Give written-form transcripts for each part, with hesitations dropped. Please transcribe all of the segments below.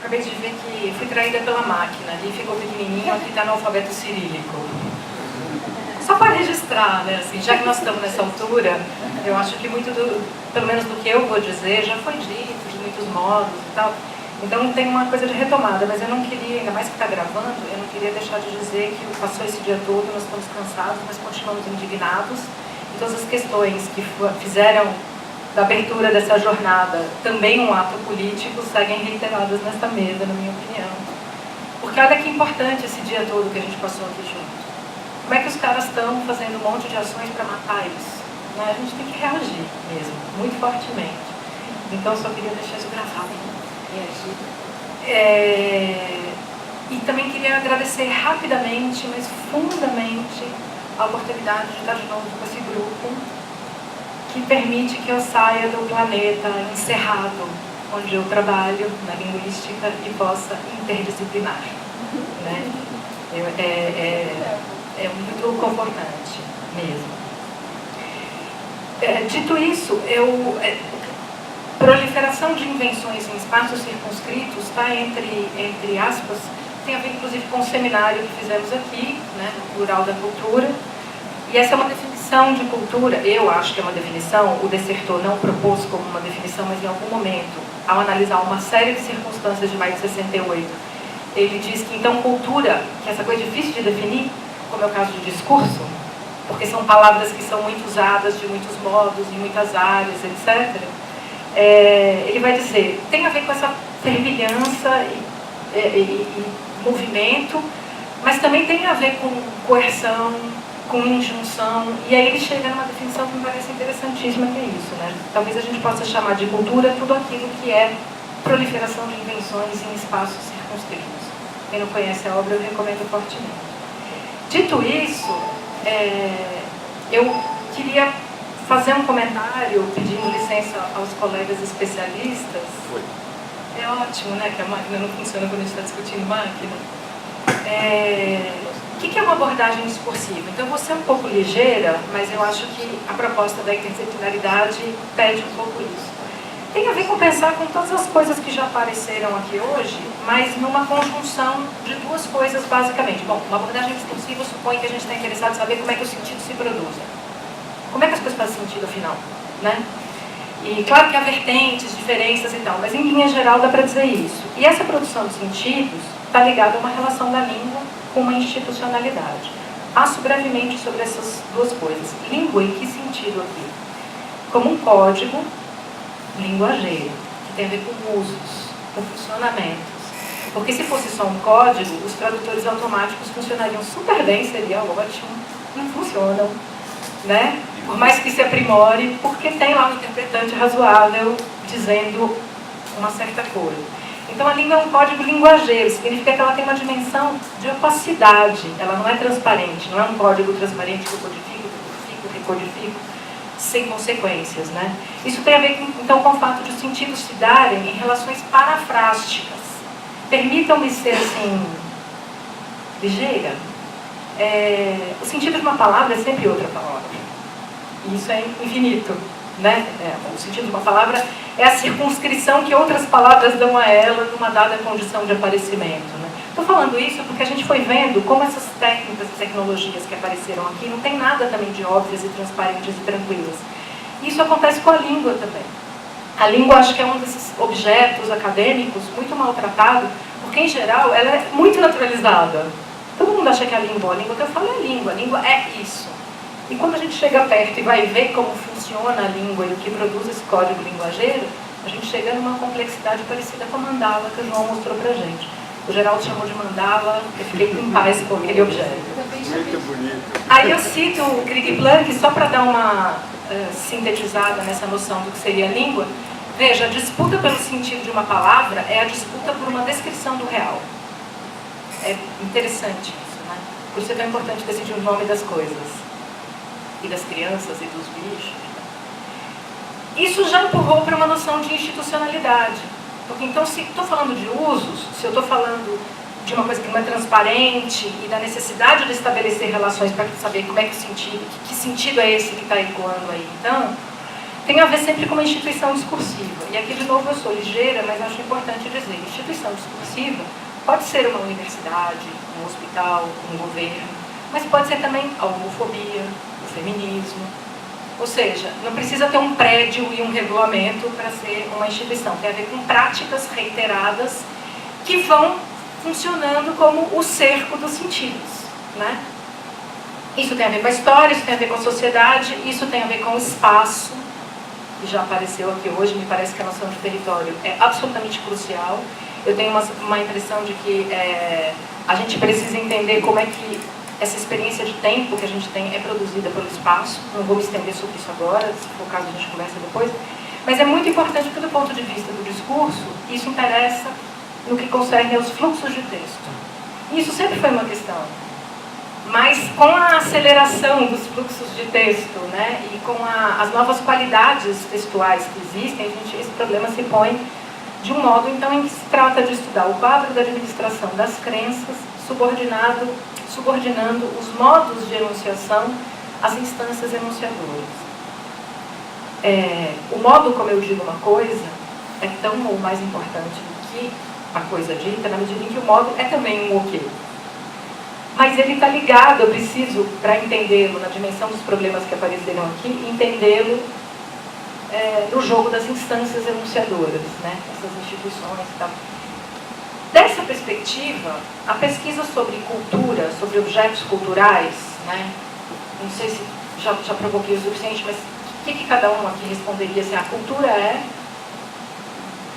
Acabei de ver que fui traída pela máquina. Ali ficou pequenininho, aqui está no alfabeto cirílico. Só para registrar, né? Assim, já que nós estamos nessa altura, eu acho que muito pelo menos do que eu vou dizer, já foi dito de muitos modos e tal. Então tem uma coisa de retomada, mas eu não queria, ainda mais que está gravando, eu não queria deixar de dizer que passou esse dia todo, nós estamos cansados, mas continuamos indignados. E todas as questões que fizeram da abertura dessa jornada também um ato político seguem reiteradas nesta mesa, na minha opinião. Porque olha que importante esse dia todo que a gente passou aqui junto. Como é que os caras estão fazendo um monte de ações para matar isso? Né? A gente tem que reagir mesmo, muito fortemente. Então eu só queria deixar isso gravado. E também queria agradecer rapidamente, mas fundamente, a oportunidade de estar de novo com esse grupo que permite que eu saia do planeta encerrado onde eu trabalho, na linguística, e possa interdisciplinar. Né? É muito confortante mesmo. Dito isso, proliferação de invenções em espaços circunscritos está entre aspas, tem a ver inclusive com o seminário que fizemos aqui, né, no Plural da Cultura. E essa é uma definição de cultura, eu acho que é uma definição, o Dessertor não propôs como uma definição, mas em algum momento, ao analisar uma série de circunstâncias de maio de 68, ele diz que então cultura, que é essa coisa difícil de definir, como é o caso de discurso, porque são palavras que são muito usadas de muitos modos, em muitas áreas, etc., ele vai dizer, tem a ver com essa fervilhança e movimento, mas também tem a ver com coerção, com injunção, e aí ele chega numa definição que me parece interessantíssima, que é isso, né? Talvez a gente possa chamar de cultura tudo aquilo que é proliferação de invenções em espaços circunscritos. Quem não conhece a obra, eu recomendo fortemente. Dito isso, eu queria fazer um comentário, pedindo licença aos colegas especialistas. Foi. É ótimo, né, que a máquina não funciona quando a gente está discutindo máquina. O que é uma abordagem discursiva? Então, eu vou ser um pouco ligeira, mas eu acho que a proposta da interdisciplinaridade pede um pouco isso. Tem a ver com pensar com todas as coisas que já apareceram aqui hoje, mas numa conjunção de duas coisas, basicamente. Bom, uma abordagem discursiva supõe que a gente está interessado em saber como é que os sentidos se produzem. Como é que as coisas fazem sentido, afinal? Né? E claro que há vertentes, diferenças e tal, mas em linha geral dá para dizer isso. E essa produção de sentidos está ligada a uma relação da língua com uma institucionalidade. Passo brevemente sobre essas duas coisas. Língua, em que sentido aqui? Como um código linguageiro, que tem a ver com usos, com funcionamentos. Porque se fosse só um código, os tradutores automáticos funcionariam super bem, seria ótimo, não funcionam, né? Por mais que se aprimore, porque tem lá um interpretante razoável dizendo uma certa coisa. Então a língua é um código linguageiro, significa que ela tem uma dimensão de opacidade, ela não é transparente, não é um código transparente que eu codifico, recodifico, sem consequências, né? Isso tem a ver, então, com o fato de os sentidos se darem em relações parafrásticas. Permitam-me ser, assim, ligeira. O sentido de uma palavra é sempre outra palavra. E isso é infinito, né? O sentido de uma palavra é a circunscrição que outras palavras dão a ela numa dada condição de aparecimento, né? Estou falando isso porque a gente foi vendo como essas técnicas e tecnologias que apareceram aqui não tem nada também de óbvias e transparentes e tranquilas. Isso acontece com a língua também. A língua, acho que é um desses objetos acadêmicos muito maltratado, porque, em geral, ela é muito naturalizada. Todo mundo acha que a língua que eu falo é a língua é isso. E quando a gente chega perto e vai ver como funciona a língua e o que produz esse código linguageiro, a gente chega numa complexidade parecida com a mandala que o João mostrou pra gente. O Geraldo chamou de mandala, eu fiquei em paz com aquele objeto. Muito bonito. Aí eu cito o Krieg Planck só para dar uma sintetizada nessa noção do que seria a língua. Veja, a disputa pelo sentido de uma palavra é a disputa por uma descrição do real. É interessante isso, né? Por isso é tão importante decidir o nome das coisas. E das crianças e dos bichos. Isso já empurrou para uma noção de institucionalidade. Porque então, se estou falando de usos, se eu estou falando de uma coisa que não é transparente e da necessidade de estabelecer relações para saber como é que o sentido, que sentido é esse que está ecoando aí, então, tem a ver sempre com uma instituição discursiva. E aqui, de novo, eu sou ligeira, mas acho importante dizer, instituição discursiva pode ser uma universidade, um hospital, um governo, mas pode ser também a homofobia, o feminismo. Ou seja, não precisa ter um prédio e um regulamento para ser uma instituição. Tem a ver com práticas reiteradas que vão funcionando como o cerco dos sentidos, né? Isso tem a ver com a história, isso tem a ver com a sociedade, isso tem a ver com o espaço, que já apareceu aqui hoje. Me parece que a noção de território é absolutamente crucial. Eu tenho uma impressão de que a gente precisa entender como é que essa experiência de tempo que a gente tem é produzida pelo espaço. Não vou me estender sobre isso agora, se for o caso a gente conversa depois. Mas é muito importante porque, do ponto de vista do discurso, isso interessa no que concerne aos fluxos de texto. E isso sempre foi uma questão. Mas com a aceleração dos fluxos de texto, né, e com as novas qualidades textuais que existem, esse problema se põe de um modo, então, em que se trata de estudar o quadro da administração das crenças, subordinando os modos de enunciação às instâncias enunciadoras. O modo como eu digo uma coisa é tão ou mais importante do que a coisa dita, na medida em que o modo é também um ok. Mas ele está ligado, eu preciso, para entendê-lo na dimensão dos problemas que apareceram aqui, entendê-lo no jogo das instâncias enunciadoras, né? Essas instituições e tal. Dessa perspectiva, a pesquisa sobre cultura, sobre objetos culturais, né? Não sei se já provoquei o suficiente, mas o que cada um aqui responderia assim? A cultura é,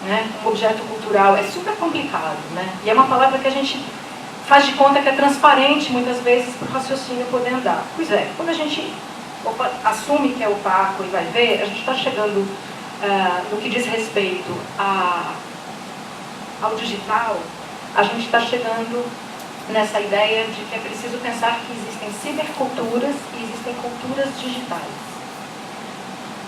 né, um objeto cultural, é super complicado, né? E é uma palavra que a gente faz de conta que é transparente, muitas vezes, para o raciocínio poder andar. Pois é, quando a gente assume que é opaco e vai ver, a gente está chegando no que diz respeito ao digital, a gente está chegando nessa ideia de que é preciso pensar que existem ciberculturas e existem culturas digitais.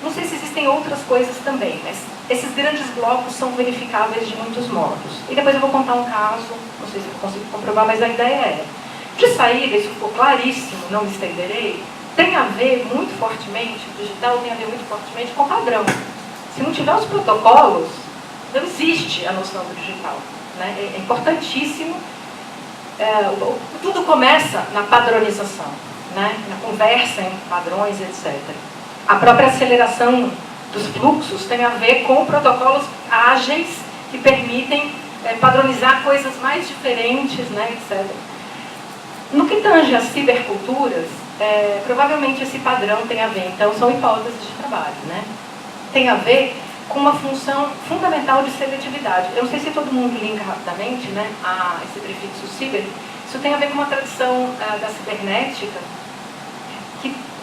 Não sei se existem outras coisas também, mas esses grandes blocos são verificáveis de muitos modos. E depois eu vou contar um caso, não sei se eu consigo comprovar, mas a ideia é, de saída, isso ficou claríssimo, não me estenderei, tem a ver muito fortemente, o digital tem a ver muito fortemente com padrão. Se não tiver os protocolos, não existe a noção do digital, né? É importantíssimo. Tudo começa na padronização, né? Na conversa entre padrões, etc. A própria aceleração dos fluxos tem a ver com protocolos ágeis que permitem padronizar coisas mais diferentes, né, etc. No que tange às ciberculturas, provavelmente esse padrão tem a ver, então são hipóteses de trabalho, né? Tem a ver com uma função fundamental de seletividade. Eu não sei se todo mundo linka rapidamente, né, a esse prefixo ciber. Isso tem a ver com uma tradição da cibernética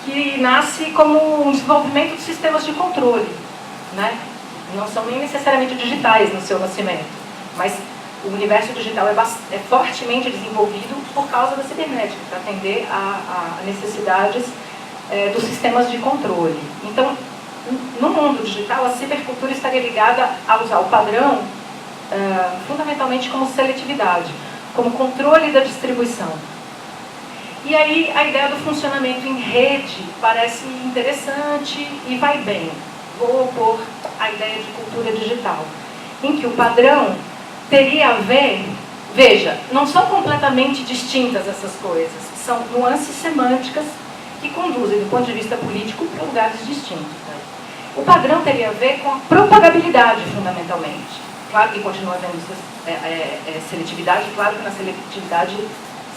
que nasce como um desenvolvimento de sistemas de controle, né? Não são nem necessariamente digitais no seu nascimento, mas o universo digital é fortemente desenvolvido por causa da cibernética, para atender a necessidades dos sistemas de controle. Então, no mundo digital, a cibercultura estaria ligada a usar o padrão fundamentalmente como seletividade, como controle da distribuição. E aí a ideia do funcionamento em rede parece interessante e vai bem. Vou opor a ideia de cultura digital, em que o padrão teria a ver, veja, não são completamente distintas essas coisas, são nuances semânticas que conduzem, do ponto de vista político, para lugares distintos. Né? O padrão teria a ver com a propagabilidade, fundamentalmente. Claro que continua havendo seletividade, claro que na seletividade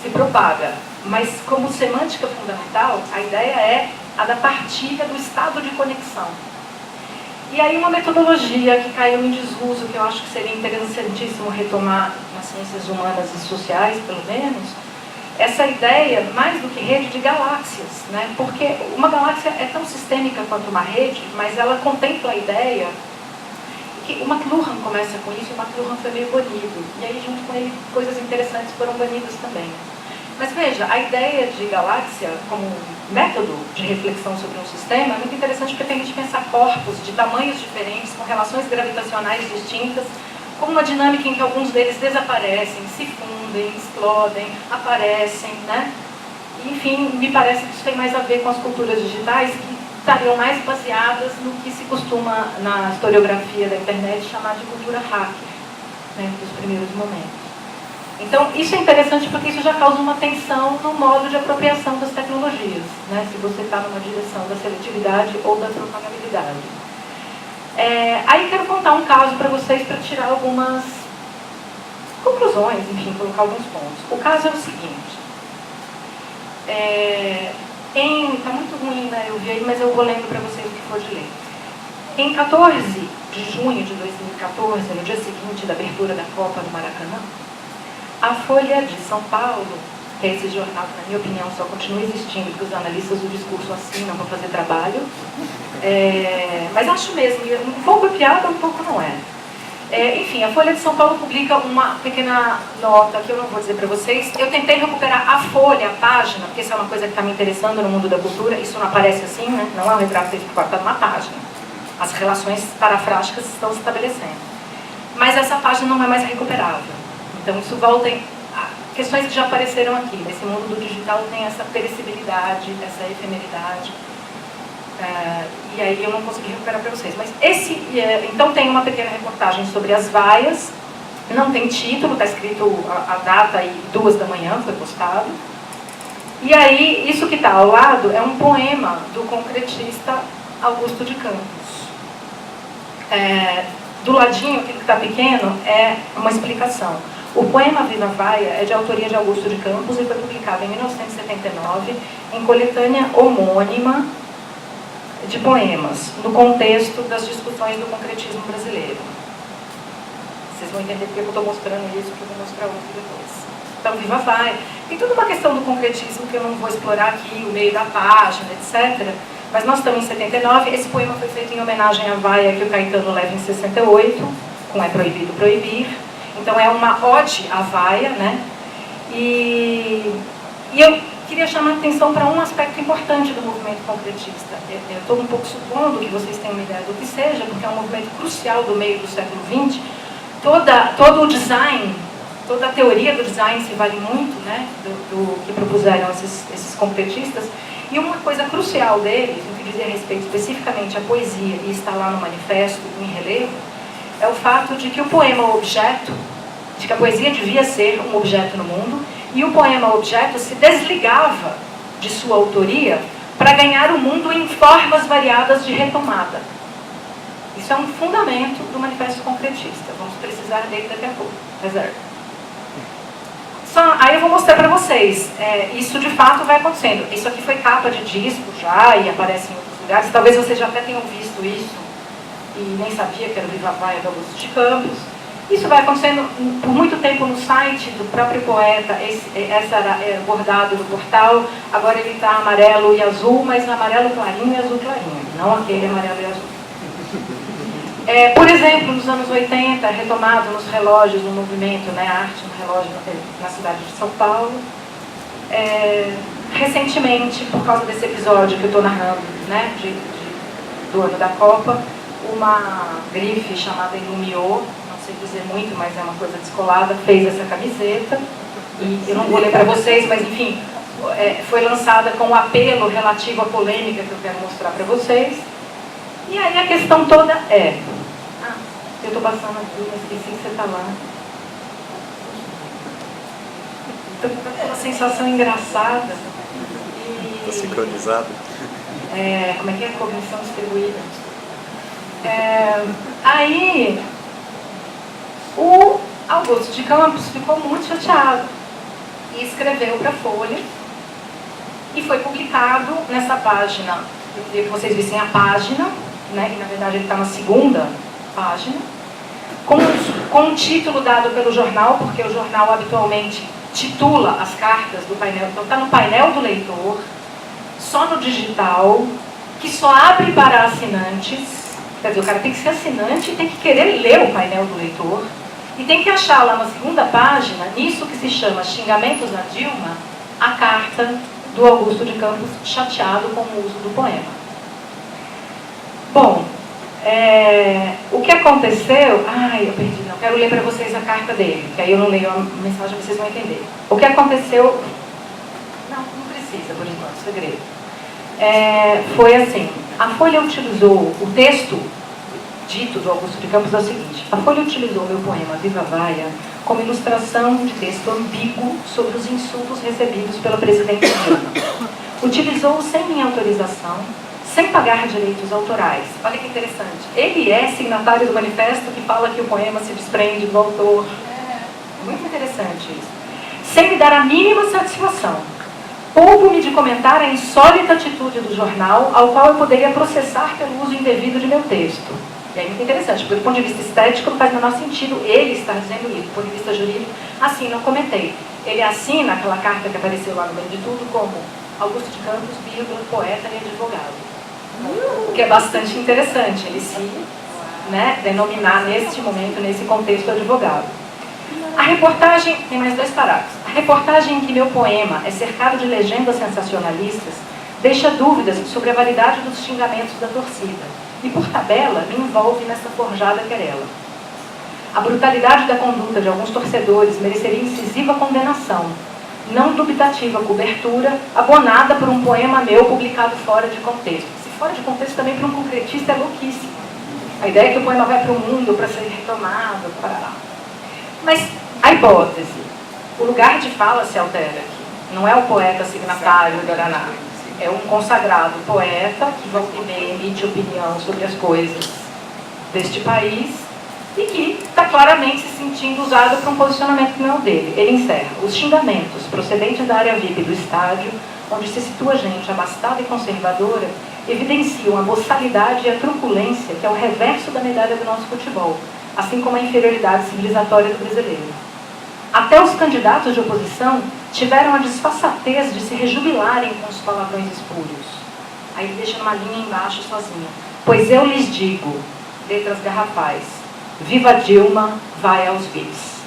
se propaga, mas como semântica fundamental, a ideia é a da partilha do estado de conexão. E aí uma metodologia que caiu em desuso, que eu acho que seria interessantíssimo retomar nas ciências humanas e sociais, pelo menos, essa ideia, mais do que rede, de galáxias, né? Porque uma galáxia é tão sistêmica quanto uma rede, mas ela contempla a ideia que o McLuhan começa com isso, e o McLuhan foi meio banido. E aí, junto com ele, coisas interessantes foram banidas também. Mas veja, a ideia de galáxia como método de reflexão sobre um sistema é muito interessante porque permite pensar corpos de tamanhos diferentes, com relações gravitacionais distintas, com uma dinâmica em que alguns deles desaparecem, se fundem, explodem, aparecem, né? E, enfim, me parece que isso tem mais a ver com as culturas digitais, que estariam mais baseadas no que se costuma, na historiografia da internet, chamar de cultura hacker, né, dos primeiros momentos. Então, isso é interessante porque isso já causa uma tensão no modo de apropriação das tecnologias, né, se você está numa direção da seletividade ou da propagabilidade. Aí quero contar um caso para vocês para tirar algumas conclusões, enfim, colocar alguns pontos. O caso é o seguinte. Está muito ruim, né, eu vi aí, mas eu vou lendo para vocês o que for de ler. Em 14 de junho de 2014, no dia seguinte da abertura da Copa do Maracanã, a Folha de São Paulo, que é esse jornal que, na minha opinião, só continua existindo porque os analistas do discurso assinam para fazer trabalho, mas acho mesmo, um pouco é piada, um pouco não é. Enfim, a Folha de São Paulo publica uma pequena nota que eu não vou dizer para vocês. Eu tentei recuperar a folha, a página, porque isso é uma coisa que está me interessando no mundo da cultura. Isso não aparece assim, né? Não é um retrato feito por está numa página. As relações parafrásticas estão se estabelecendo. Mas essa página não é mais recuperável. Então isso volta em questões que já apareceram aqui. Nesse mundo do digital tem essa perecibilidade, essa efemeridade. E aí eu não consegui recuperar para vocês. Mas então tem uma pequena reportagem sobre as vaias, não tem título, está escrito a data e 2 da manhã, foi postado. E aí, isso que está ao lado é um poema do concretista Augusto de Campos. Do ladinho, aquilo que está pequeno, é uma explicação. O poema Viva Vaia é de autoria de Augusto de Campos e foi publicado em 1979 em coletânea homônima de poemas, no contexto das discussões do concretismo brasileiro. Vocês vão entender porque eu estou mostrando isso, porque eu vou mostrar outro depois. Então, Viva Vaia. Tem toda uma questão do concretismo que eu não vou explorar aqui, o meio da página, etc. Mas nós estamos em 79, esse poema foi feito em homenagem à vaia que o Caetano leva em 68, com É Proibido Proibir. Então, é uma ode à vaia, né? E eu queria chamar a atenção para um aspecto importante do movimento concretista. Eu estou um pouco supondo que vocês tenham uma ideia do que seja, porque é um movimento crucial do meio do século XX. Todo o design, toda a teoria do design se vale muito, né, do que propuseram esses concretistas. E uma coisa crucial deles, no que dizia respeito especificamente à poesia, e está lá no manifesto, em relevo, é o fato de que o poema objeto, de que a poesia devia ser um objeto no mundo, e o poema objeto se desligava de sua autoria para ganhar o mundo em formas variadas de retomada. Isso é um fundamento do manifesto concretista. Vamos precisar dele daqui a pouco. Reserva. Aí eu vou mostrar para vocês. Isso de fato vai acontecendo. Isso aqui foi capa de disco já e aparece em outros lugares. Talvez vocês já até tenham visto isso e nem sabia que era o Viva Vaia do Augusto de Campos. Isso vai acontecendo por muito tempo no site do próprio poeta. Essa era bordado do portal. Agora ele está amarelo e azul, mas amarelo clarinho e azul clarinho. Não aquele amarelo e azul. Por exemplo, nos anos 80, retomado nos relógios, no movimento, né, arte no relógio na cidade de São Paulo. Recentemente, por causa desse episódio que eu estou narrando, né, do ano da Copa, uma grife chamada Ilumiô, não sei dizer muito, mas é uma coisa descolada, fez essa camiseta. E eu não vou ler para vocês, mas enfim, foi lançada com um apelo relativo à polêmica que eu quero mostrar para vocês. E aí a questão toda eu estou passando aqui, mas esqueci que você está lá. Estou com aquela sensação engraçada. Está sincronizado? Como é que é? Cognição distribuída. Aí, o Augusto de Campos ficou muito chateado e escreveu para a Folha e foi publicado nessa página. Eu queria que vocês vissem a página, né, e na verdade ele está na segunda página, com um título dado pelo jornal, porque o jornal habitualmente titula as cartas do painel. Então está no painel do leitor, só no digital, que só abre para assinantes. Quer dizer, o cara tem que ser assinante e tem que querer ler o painel do leitor. E tem que achar lá na segunda página, nisso que se chama Xingamentos a Dilma, a carta do Augusto de Campos chateado com o uso do poema. Bom, o que aconteceu... eu perdi, não. Quero ler para vocês a carta dele, que aí eu não leio a mensagem, vocês vão entender. O que aconteceu... Não precisa, por enquanto, segredo. Foi assim... A Folha utilizou o texto dito do Augusto de Campos é o seguinte: a Folha utilizou meu poema Viva Vaia como ilustração de texto ambíguo sobre os insultos recebidos pela presidente Dilma. Utilizou-o sem minha autorização, sem pagar direitos autorais. Olha que interessante. Ele é signatário do manifesto que fala que o poema se desprende do autor. Muito interessante isso. Sem me dar a mínima satisfação. Poupo-me de comentar a insólita atitude do jornal, ao qual eu poderia processar pelo uso indevido de meu texto. E aí, muito interessante, porque do ponto de vista estético não faz o menor sentido ele estar dizendo isso. Do ponto de vista jurídico, assim, não comentei. Ele assina aquela carta que apareceu lá no meio de tudo como Augusto de Campos, vírgula, poeta e advogado. O que é bastante interessante, ele se denominar neste momento, nesse contexto, advogado. A reportagem, tem mais 2 parágrafos. A reportagem em que meu poema é cercado de legendas sensacionalistas deixa dúvidas sobre a validade dos xingamentos da torcida. E, por tabela, me envolve nessa forjada querela. A brutalidade da conduta de alguns torcedores mereceria incisiva condenação, não dubitativa cobertura, abonada por um poema meu publicado fora de contexto. Se fora de contexto também para um concretista é louquíssimo. A ideia é que o poema vai para o mundo para ser retomado, parará. Mas a hipótese, o lugar de fala se altera aqui. Não é o poeta signatário do Araná. É um consagrado poeta que volta e meia emite opinião sobre as coisas deste país e que está claramente se sentindo usado para um posicionamento que não é o dele. Ele encerra: os xingamentos procedentes da área VIP do estádio, onde se situa gente abastada e conservadora, evidenciam a boçalidade e a truculência que é o reverso da medalha do nosso futebol, assim como a inferioridade civilizatória do brasileiro. Até os candidatos de oposição tiveram a disfarçatez de se rejubilarem com os palavrões espúrios. Aí ele deixa numa linha embaixo sozinho. Pois eu lhes digo, letras garrafais, viva Dilma, vai aos VIPs.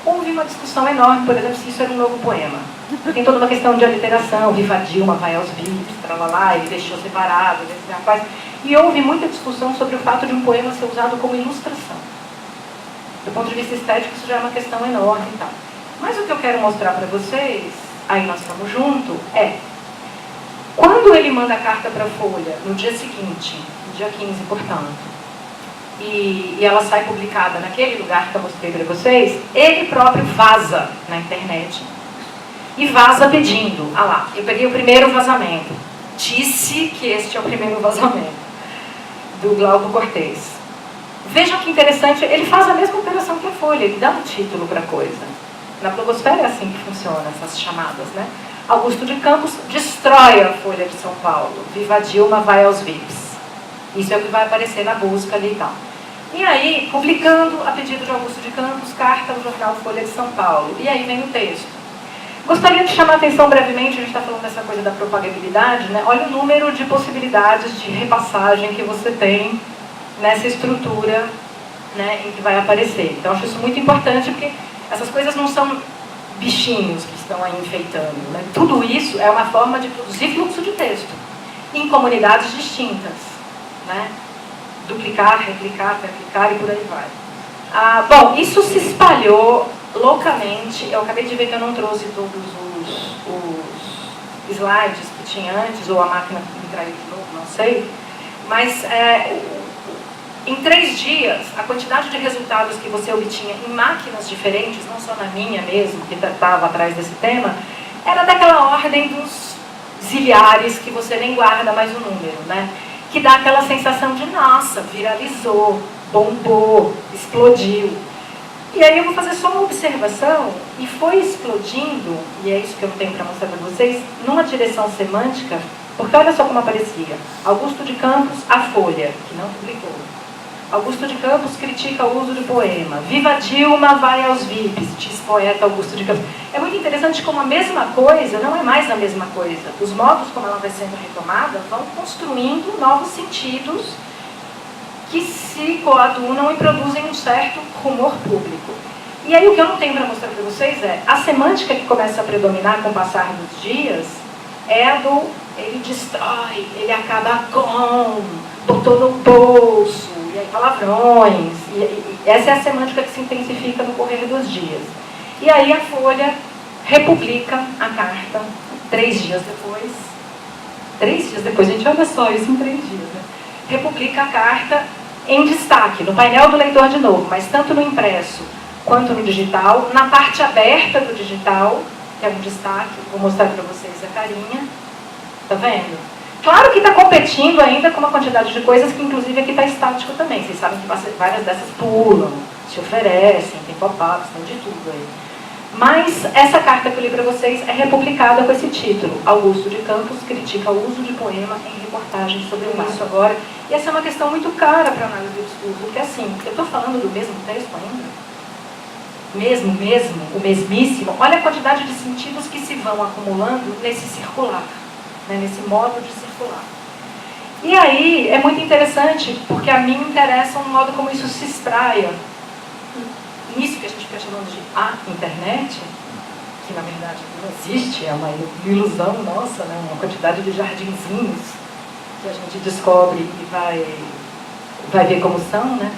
Houve uma discussão enorme, por exemplo, se isso era um novo poema. Tem toda uma questão de aliteração, viva Dilma, vai aos VIPs, tralalá, ele deixou separado, letras garrafais. E houve muita discussão sobre o fato de um poema ser usado como ilustração. Do ponto de vista estético, isso já é uma questão enorme e tal. Mas o que eu quero mostrar para vocês, aí nós estamos juntos, é quando ele manda a carta para a Folha, no dia seguinte, no dia 15, portanto, e ela sai publicada naquele lugar que eu mostrei para vocês, ele próprio vaza na internet e vaza pedindo. Ah lá, eu peguei o primeiro vazamento. Disse que este é o primeiro vazamento do Glauco Cortez. Vejam que interessante, ele faz a mesma operação que a Folha, ele dá um título para a coisa. Na blogosfera é assim que funciona, essas chamadas, né? Augusto de Campos destrói a Folha de São Paulo. Viva Dilma, vai aos VIPs. Isso é o que vai aparecer na busca ali e tal. E aí, publicando, a pedido de Augusto de Campos, carta ao jornal Folha de São Paulo. E aí vem o texto. Gostaria de chamar a atenção brevemente, a gente está falando dessa coisa da propagabilidade, né? Olha o número de possibilidades de repassagem que você tem nessa estrutura, né, em que vai aparecer. Então, acho isso muito importante, porque essas coisas não são bichinhos que estão aí enfeitando, né? Tudo isso é uma forma de produzir fluxo de texto em comunidades distintas, né? Duplicar, replicar, replicar e por aí vai. Bom, isso se espalhou loucamente. Eu acabei de ver que eu não trouxe todos os slides que tinha antes, ou a máquina me traiu de novo, não sei. Mas em 3 dias, a quantidade de resultados que você obtinha em máquinas diferentes, não só na minha mesmo, que estava atrás desse tema, era daquela ordem dos zilhares que você nem guarda mais o número, né? Que dá aquela sensação de, nossa, viralizou, bombou, explodiu. E aí eu vou fazer só uma observação, e foi explodindo, e é isso que eu tenho para mostrar para vocês, numa direção semântica, porque olha só como aparecia. Augusto de Campos, a Folha, que não publicou. Augusto de Campos critica o uso de poema. Viva Dilma, vai aos VIPs, diz poeta Augusto de Campos. É muito interessante como a mesma coisa não é mais a mesma coisa. Os modos como ela vai sendo retomada vão construindo novos sentidos que se coadunam e produzem um certo rumor público. E aí o que eu não tenho para mostrar para vocês é a semântica que começa a predominar com o passar dos dias é a do ele destrói, ele acaba com, botou no bolso, e aí palavrões, e essa é a semântica que se intensifica no correr dos dias. E aí a Folha republica a carta 3 dias depois, 3 dias depois, gente, olha só, isso em 3 dias, né? Republica a carta em destaque, no painel do leitor de novo, mas tanto no impresso quanto no digital, na parte aberta do digital, que é um destaque, vou mostrar para vocês a carinha, tá vendo? Claro que está competindo ainda com uma quantidade de coisas que inclusive aqui está estático também, vocês sabem que várias dessas pulam, se oferecem, tem pop-ups, tem de tudo aí. Mas essa carta que eu li para vocês é republicada com esse título: Augusto de Campos critica o uso de poema em reportagens sobre o isso agora. E essa é uma questão muito cara para análise do discurso, porque assim, eu estou falando do mesmo texto ainda? Mesmo, o mesmíssimo. Olha a quantidade de sentidos que se vão acumulando nesse circular, né, nesse modo de circular. E aí é muito interessante, porque a mim interessa um modo como isso se espraia nisso que a gente fica chamando de a internet, que na verdade não existe, é uma ilusão nossa, né? Uma quantidade de jardinzinhos que a gente descobre e vai ver como são, né?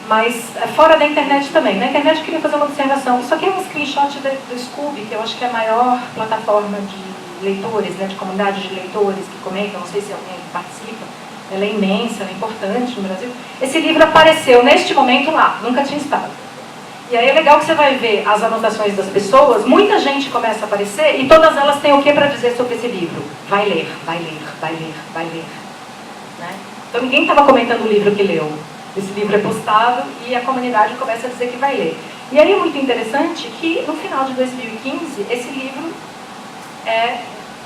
Mas fora da internet também. Na internet eu queria fazer uma observação. Isso aqui é um screenshot do Scooby, que eu acho que é a maior plataforma de leitores, né? De comunidade de leitores que comentam, não sei se alguém participa. Ela é imensa, ela é importante no Brasil. Esse livro apareceu neste momento lá, nunca tinha estado. E aí é legal que você vai ver as anotações das pessoas, muita gente começa a aparecer e todas elas têm o que para dizer sobre esse livro? Vai ler, vai ler, vai ler, vai ler. Né? Então ninguém estava comentando o livro que leu. Esse livro é postado e a comunidade começa a dizer que vai ler. E aí é muito interessante que no final de 2015 esse livro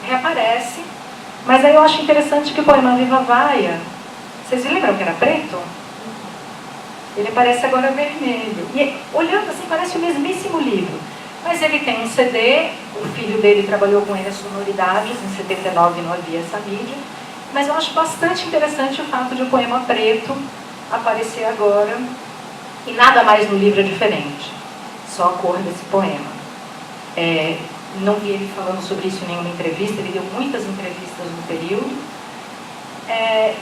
reaparece, mas aí eu acho interessante que o poema Viva Vaia, vocês lembram que era preto? Ele aparece agora vermelho. E olhando assim, parece o mesmíssimo livro. Mas ele tem um CD, o filho dele trabalhou com ele as sonoridades, em 79 não havia essa mídia. Mas eu acho bastante interessante o fato de o poema preto aparecer agora. E nada mais no livro é diferente. Só a cor desse poema. Não vi ele falando sobre isso em nenhuma entrevista, ele deu muitas entrevistas no período.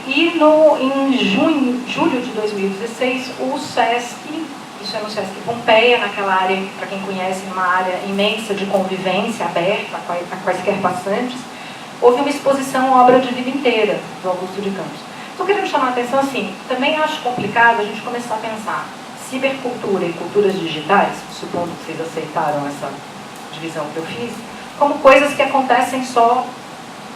E em julho de 2016, o SESC, isso é no SESC Pompeia, naquela área, para quem conhece, uma área imensa de convivência, aberta a quaisquer passantes, houve uma exposição Obra de Vida Inteira, do Augusto de Campos. Estou querendo chamar a atenção assim, também acho complicado a gente começar a pensar cibercultura e culturas digitais, supondo que vocês aceitaram essa divisão que eu fiz, como coisas que acontecem só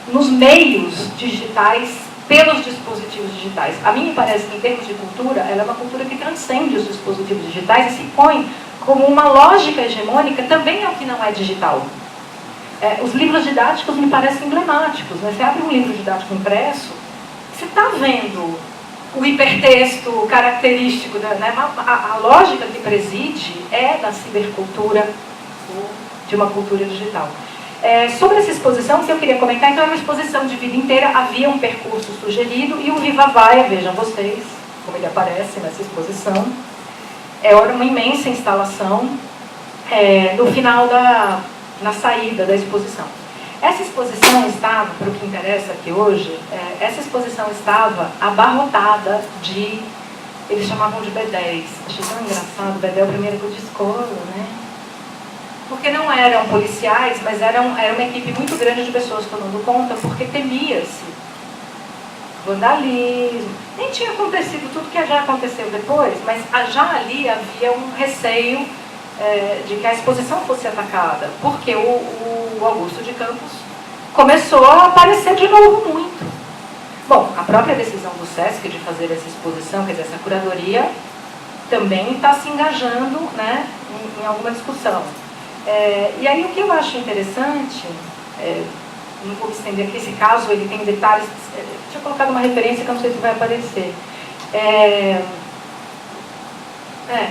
nos meios digitais, pelos dispositivos digitais. A mim me parece que, em termos de cultura, ela é uma cultura que transcende os dispositivos digitais e se põe como uma lógica hegemônica também ao que não é digital. Os livros didáticos me parecem emblemáticos. Né? Você abre um livro didático impresso, você está vendo o hipertexto característico, né? A lógica que preside é da cibercultura ou de uma cultura digital. Sobre essa exposição, o que eu queria comentar, então, era uma exposição de vida inteira, havia um percurso sugerido e o Viva Vaia, vejam vocês, como ele aparece nessa exposição, era uma imensa instalação no final na saída da exposição. Essa exposição estava, para o que interessa aqui hoje, essa exposição estava abarrotada de, eles chamavam de B10, achei tão engraçado, B10 é o primeiro que eu de escola, né? Porque não eram policiais, mas era uma equipe muito grande de pessoas tomando conta, porque temia-se vandalismo. Nem tinha acontecido tudo que já aconteceu depois, mas já ali havia um receio de que a exposição fosse atacada, porque o Augusto de Campos começou a aparecer de novo muito. Bom, a própria decisão do SESC de fazer essa exposição, quer dizer, essa curadoria, também está se engajando, né, em alguma discussão. E aí o que eu acho interessante, não vou me estender aqui, esse caso ele tem detalhes, tinha colocado uma referência que eu não sei se vai aparecer.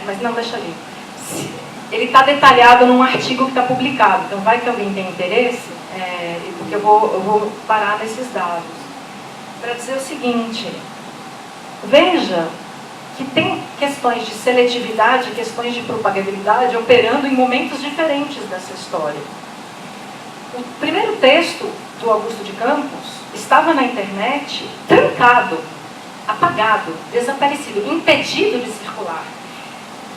Mas não, deixa ali. Ele está detalhado num artigo que está publicado, então vai que alguém tem interesse, porque eu vou parar nesses dados. Para dizer o seguinte, veja que tem questões de seletividade, questões de propagabilidade operando em momentos diferentes dessa história. O primeiro texto do Augusto de Campos estava na internet trancado, apagado, desaparecido, impedido de circular.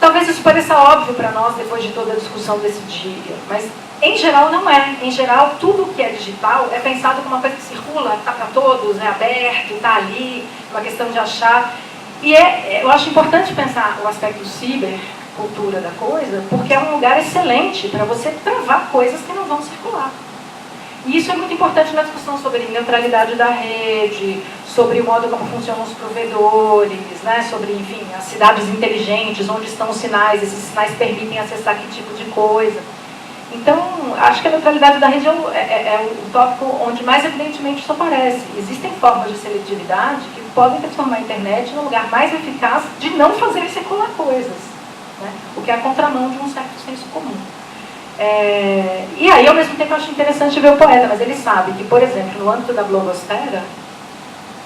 Talvez isso pareça óbvio para nós depois de toda a discussão desse dia, mas em geral não é. Em geral, tudo que é digital é pensado como uma coisa que circula, está para todos, é aberto, está ali, uma questão de achar. E eu acho importante pensar o aspecto cibercultura da coisa, porque é um lugar excelente para você travar coisas que não vão circular. E isso é muito importante na discussão sobre neutralidade da rede, sobre o modo como funcionam os provedores, né? Sobre, enfim, as cidades inteligentes, onde estão os sinais, esses sinais permitem acessar que tipo de coisa. Então, acho que a neutralidade da rede é o tópico onde mais evidentemente isso aparece. Existem formas de seletividade que podem transformar a internet num lugar mais eficaz de não fazer circular coisas, né? O que é a contramão de um certo senso comum. E aí, ao mesmo tempo, eu acho interessante ver o poeta, mas ele sabe que, por exemplo, no âmbito da blogosfera,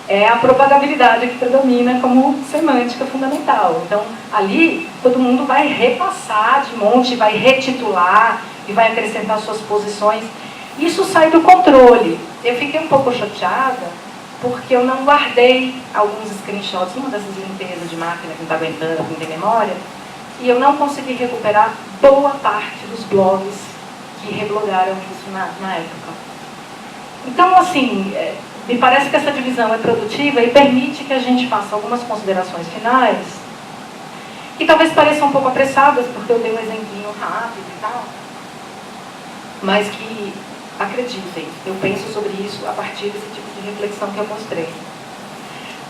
é a propagabilidade que predomina como semântica fundamental. Então, ali, todo mundo vai repassar de monte, vai retitular e vai acrescentar suas posições. Isso sai do controle. Eu fiquei um pouco chateada, porque eu não guardei alguns screenshots, uma dessas limpezas de máquina que não está aguentando, que não tem memória, e eu não consegui recuperar boa parte dos blogs que reblogaram isso na época. Então, assim, me parece que essa divisão é produtiva e permite que a gente faça algumas considerações finais, que talvez pareçam um pouco apressadas, porque eu dei um exemplinho rápido e tal, mas que, acreditem, eu penso sobre isso a partir desse tipo de reflexão que eu mostrei.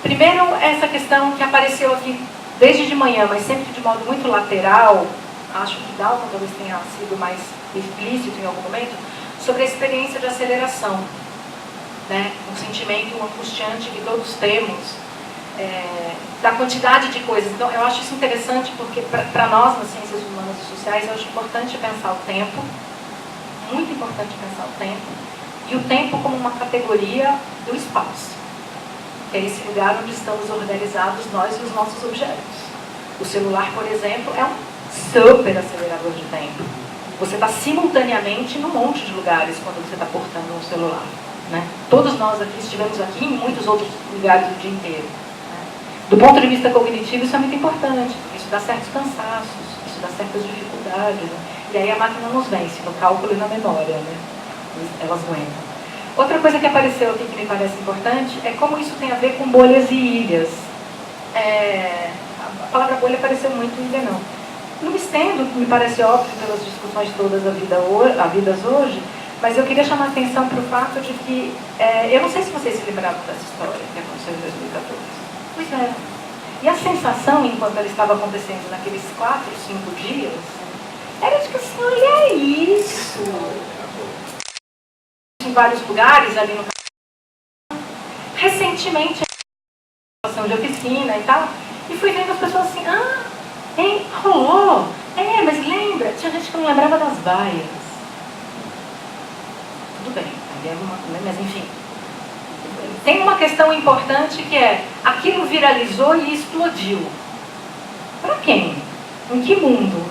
Primeiro, essa questão que apareceu aqui desde de manhã, mas sempre de modo muito lateral, acho que Dalton talvez tenha sido mais explícito em algum momento, sobre a experiência de aceleração, né? Um sentimento angustiante que todos temos, da quantidade de coisas. Então, eu acho isso interessante porque, para nós, nas ciências humanas e sociais, eu acho importante pensar o tempo, muito importante pensar o tempo, e o tempo como uma categoria do espaço. É esse lugar onde estamos organizados nós e os nossos objetos. O celular, por exemplo, é um super acelerador de tempo. Você está simultaneamente num monte de lugares quando você está portando um celular, né? Todos nós aqui estivemos aqui em muitos outros lugares o dia inteiro, né? Do ponto de vista cognitivo, isso é muito importante, porque isso dá certos cansaços, isso dá certas dificuldades, né? E aí a máquina nos vence no cálculo e na memória, né? Elas aguentam. Outra coisa que apareceu aqui que me parece importante é como isso tem a ver com bolhas e ilhas. A palavra bolha apareceu muito em não. Não me estendo, me parece óbvio pelas discussões todas havidas hoje, mas eu queria chamar a atenção para o fato de que, eu não sei se vocês se lembravam dessa história que aconteceu em 2014. Pois é. E a sensação, enquanto ela estava acontecendo naqueles 4, 5 dias, era de que assim, olha isso! Em vários lugares ali no recentemente situação de oficina e tal, e fui vendo as pessoas assim, rolou, mas lembra, tinha gente que não lembrava das baias. Tudo bem, mas enfim, tem uma questão importante que é, aquilo viralizou e explodiu. Para quem? Em que mundo?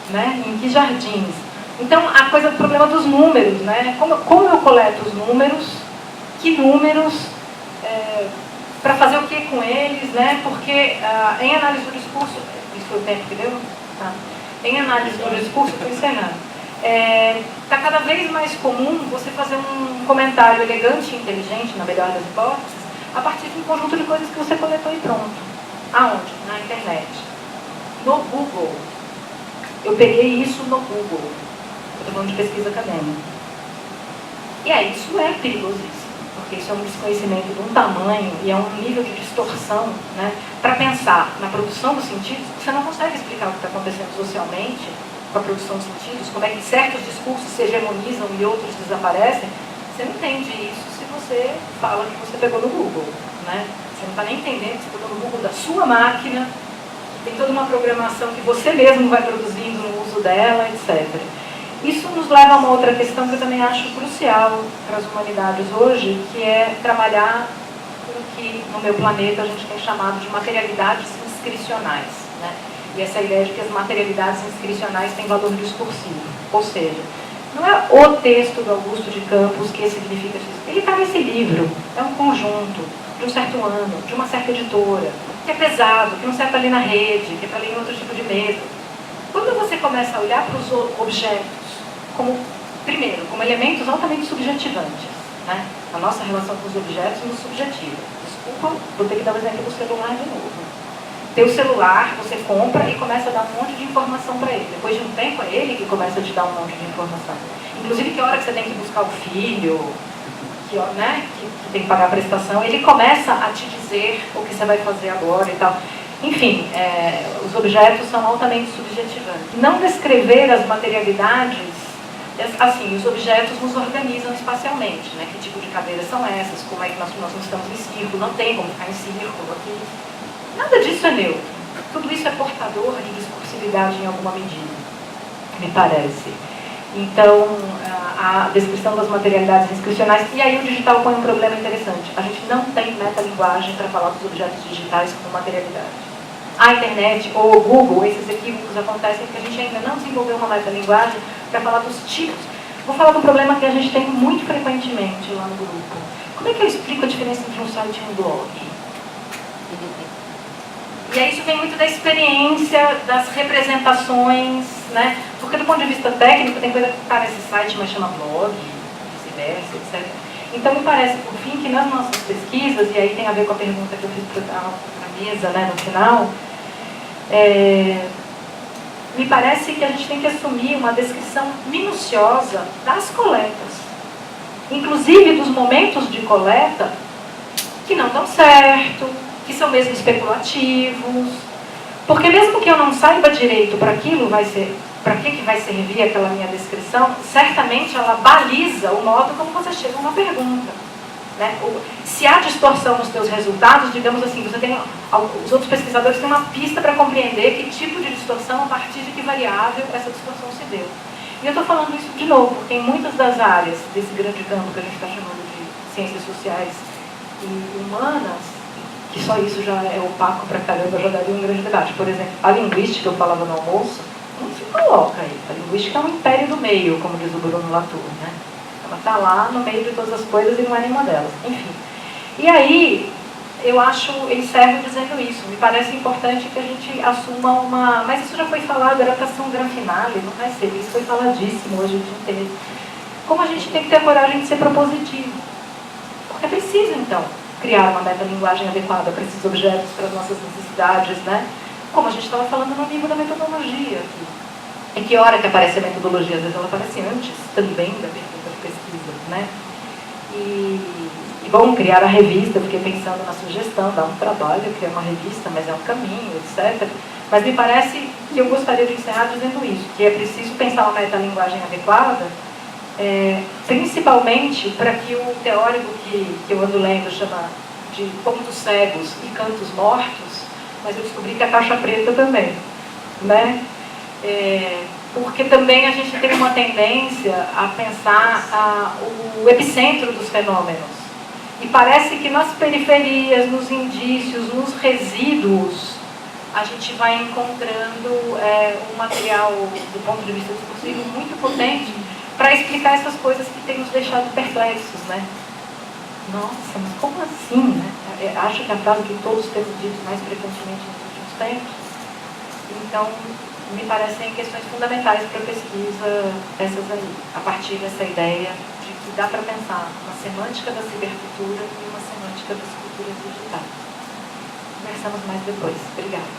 Né? Em que jardins? Então, a coisa do problema dos números, né? Como eu coleto os números, que números, para fazer o que com eles, né? Porque em análise do discurso, isso foi o tempo que deu? Tá. Em análise do discurso, estou encerrando, está cada vez mais comum você fazer um comentário elegante e inteligente, na melhor das hipóteses, a partir de um conjunto de coisas que você coletou e pronto. Aonde? Na internet. No Google. Eu peguei isso no Google. Estou falando de pesquisa acadêmica. E aí, isso é perigosíssimo, porque isso é um desconhecimento de um tamanho e é um nível de distorção, né? Para pensar na produção dos sentidos, você não consegue explicar o que está acontecendo socialmente com a produção de sentidos, como é que certos discursos se hegemonizam e outros desaparecem. Você não entende isso se você fala que você pegou no Google, né? Você não está nem entendendo que você pegou no Google da sua máquina, que tem toda uma programação que você mesmo vai produzindo no uso dela, etc. Isso nos leva a uma outra questão que eu também acho crucial para as humanidades hoje, que é trabalhar com o que no meu planeta a gente tem chamado de materialidades inscricionais, né? E essa ideia de que as materialidades inscricionais têm valor discursivo. Ou seja, não é o texto do Augusto de Campos que significa isso. Ele está nesse livro, é um conjunto, de um certo ano, de uma certa editora, que é pesado, que não serve para ler na rede, que é para ler em outro tipo de mesa. Quando você começa a olhar para os objetos como, primeiro, como elementos altamente subjetivantes, né? A nossa relação com os objetos nos subjetiva. Desculpa, vou ter que dar o exemplo do celular de novo. Teu celular, você compra e começa a dar um monte de informação para ele. Depois de um tempo, é ele que começa a te dar um monte de informação. Inclusive, que hora que você tem que buscar o filho, né, que tem que pagar a prestação, ele começa a te dizer o que você vai fazer agora e tal. Enfim, os objetos são altamente subjetivantes. Não descrever as materialidades, assim, os objetos nos organizam espacialmente, né? Que tipo de cadeiras são essas, como é que nós não estamos em círculo, não tem como ficar em círculo aqui. Nada disso é neutro. Tudo isso é portador de discursividade em alguma medida, me parece. Então, a descrição das materialidades inscricionais, e aí o digital põe um problema interessante. A gente não tem metalinguagem para falar dos objetos digitais como materialidade. A internet ou o Google, esses equívocos acontecem porque a gente ainda não desenvolveu uma metalinguagem para falar dos tipos. Vou falar de um problema que a gente tem muito frequentemente lá no grupo. Como é que eu explico a diferença entre um site e um blog? E aí isso vem muito da experiência, das representações, né? Porque do ponto de vista técnico tem coisa que parece site, mas chama blog, vice-versa, etc. Então me parece, por fim, que nas nossas pesquisas, e aí tem a ver com a pergunta que eu fiz para a mesa, né, no final, me parece que a gente tem que assumir uma descrição minuciosa das coletas. Inclusive dos momentos de coleta que não dão certo, que são mesmo especulativos, porque mesmo que eu não saiba direito para aquilo para que vai servir aquela minha descrição, certamente ela baliza o modo como você chega a uma pergunta, né? Se há distorção nos teus resultados, digamos assim, os outros pesquisadores têm uma pista para compreender que tipo de distorção, a partir de que variável essa distorção se deu. E eu estou falando isso de novo, porque em muitas das áreas desse grande campo que a gente está chamando de ciências sociais e humanas, que só isso já é opaco pra caramba, já daria um grande debate. Por exemplo, a linguística, eu falava no almoço, não se coloca aí. A linguística é um império do meio, como diz o Bruno Latour, né? Ela está lá no meio de todas as coisas e não é nenhuma delas. Enfim. E aí, eu encerro dizendo isso. Me parece importante que a gente assuma uma... Mas isso já foi falado, era para ser um grande finale, não vai ser. Isso foi faladíssimo hoje o dia inteiro. Como a gente tem que ter a coragem de ser propositivo. Porque é preciso, então, criar uma metalinguagem adequada para esses objetos, para as nossas necessidades, né? Como a gente estava falando no nível da metodologia aqui. Em que hora que aparece a metodologia? Às vezes ela aparece antes também da pergunta de pesquisa, né? E bom, criar a revista, eu fiquei pensando na sugestão, dá um trabalho, criar uma revista, mas é um caminho, etc. Mas me parece que eu gostaria de encerrar dizendo isso, que é preciso pensar uma metalinguagem adequada, principalmente para que o teórico que eu ando lendo chama de pontos cegos e cantos mortos, mas eu descobri que a caixa preta também, né? Porque também a gente tem uma tendência a pensar o epicentro dos fenômenos. E parece que nas periferias, nos indícios, nos resíduos, a gente vai encontrando um material, do ponto de vista discursivo, muito potente para explicar essas coisas que têm nos deixado perplexos, né? Nossa, mas como assim, né? Acho que a frase que todos temos dito mais frequentemente nos últimos tempos. Então, me parecem questões fundamentais para a pesquisa essas aí, a partir dessa ideia de que dá para pensar uma semântica da cibercultura e uma semântica das culturas digitais. Conversamos mais depois. Obrigada.